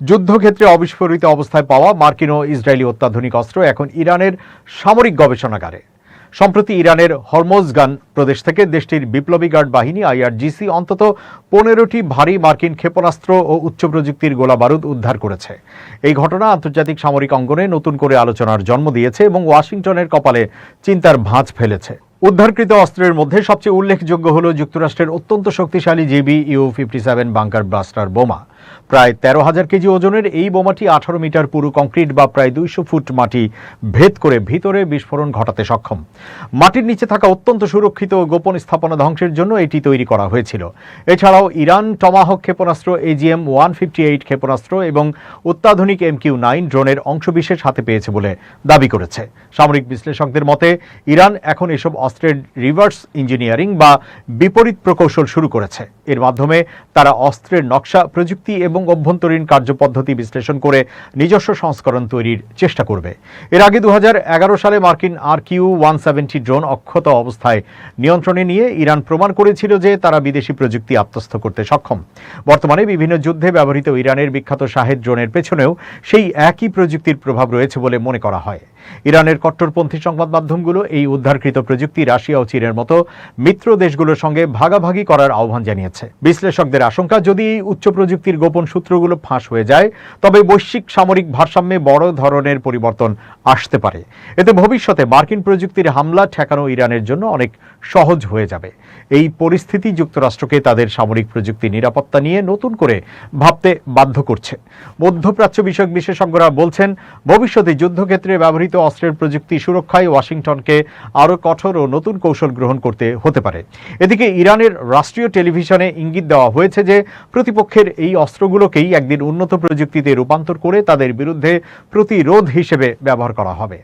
যুদ্ধক্ষেত্রে অবিস্ফোরিত অবস্থায় পাওয়া মার্কিন ও ইসরায়েলি অত্যাধুনিক অস্ত্র এখন ইরানের সামরিক গবেষণাগারে। সম্প্রতি ইরানের হরমোজগান প্রদেশ থেকে দেশটির বিপ্লবী গার্ড বাহিনী আইআরজিসি অন্তত 15টি ভারী মার্কিন ক্ষেপণাস্ত্র ও উচ্চ প্রযুক্তির গোলাবারুদ উদ্ধার করেছে। এই ঘটনা আন্তর্জাতিক সামরিক অঙ্গনে নতুন করে আলোচনার জন্ম দিয়েছে এবং ওয়াশিংটনের কপালে চিন্তার ভাঁজ ফেলেছে। উদ্ধারকৃত অস্ত্রের মধ্যে সবচেয়ে উল্লেখযোগ্য হল যুক্তরাষ্ট্রের অত্যন্ত শক্তিশালী GBU-57 বাংকার ব্লাস্টার বোমা। প্রায় 13,000 কেজি ওজনের এই বোমাটি 18 মিটার পুরু কংক্রিট বা প্রায় 200 ফুট মাটি ভেদ করে ভিতরে বিস্ফোরণ ঘটাতে সক্ষম। মাটির নিচে থাকা অত্যন্ত সুরক্ষিত ও গোপন স্থাপনা ধ্বংসের জন্য এটি তৈরি করা হয়েছিল। এছাড়াও ইরান টমাহক ক্ষেপণাস্ত্র, AGM-158 ক্ষেপণাস্ত্র এবং অত্যাধুনিক MQ-9 ড্রোনের অংশবিশেষ হাতে পেয়েছে বলে দাবি করেছে। সামরিক বিশ্লেষকদের মতে ইরান এখন এসব অস্ত্রের রিভার্স ইঞ্জিনিয়ারিং বা বিপরীত প্রকৌশল শুরু করেছে। এর মাধ্যমে তারা অস্ত্রের নকশা, প্রযুক্তি এবং অভ্যন্তরীণ কার্যপদ্ধতি বিশ্লেষণ করে নিজস্ব সংস্করণ তৈরির চেষ্টা করবে। এর আগে 2011 সালে মার্কিন RQ-170 ড্রোন অক্ষত অবস্থায় নিয়ন্ত্রণে নিয়ে ইরান প্রমাণ করেছিল যে তারা বিদেশি প্রযুক্তি আত্মস্থ করতে সক্ষম। বর্তমানে বিভিন্ন যুদ্ধে ব্যবহৃত ইরানের বিখ্যাত শাহেদ ড্রোনের পেছনেও সেই একই প্রযুক্তির প্রভাব রয়েছে বলে মনে করা হয়। ইরানের কট্টরপন্থী সংবাদ মাধ্যমগুলো এই উদ্ধারকৃত প্রযুক্তি রাশিয়া ও চীনের মতো মিত্র দেশগুলোর সঙ্গে ভাগাভাগি করার আহ্বান জানিয়েছে। বিশ্লেষকদের আশঙ্কা, যদি এই উচ্চ প্রযুক্তির গোপন সূত্রগুলো ফাঁস হয়ে যায় তবে বৈশ্বিক সামরিক ভারসাম্যে বড় ধরনের পরিবর্তন আসতে পারে। এতে ভবিষ্যতে মার্কিন প্রযুক্তির হামলা ঠেকানো ইরানের জন্য অনেক সহজ হয়ে যাবে। এই পরিস্থিতি যুক্তরাষ্ট্রকে তাদের সামরিক প্রযুক্তি নিরাপত্তা নিয়ে নতুন করে ভাবতে বাধ্য করছে। মধ্যপ্রাচ্য বিষয়ক বিশেষজ্ঞরা বলছেন, ভবিষ্যতে যুদ্ধক্ষেত্রে ব্যবহৃত অস্ত্রের প্রযুক্তি সুরক্ষায় ওয়াশিংটনকে আরও কঠোর ও নতুন কৌশল গ্রহণ করতে হতে পারে। এদিকে ইরানের রাষ্ট্রীয় টেলিভিশনে ইঙ্গিত দেওয়া হয়েছে যে প্রতিপক্ষের এই অস্ত্রগুলোকেই একদিন উন্নত প্রযুক্তিতে রূপান্তর করে তাদের বিরুদ্ধে প্রতিরোধ হিসেবে ব্যবহার করা হবে।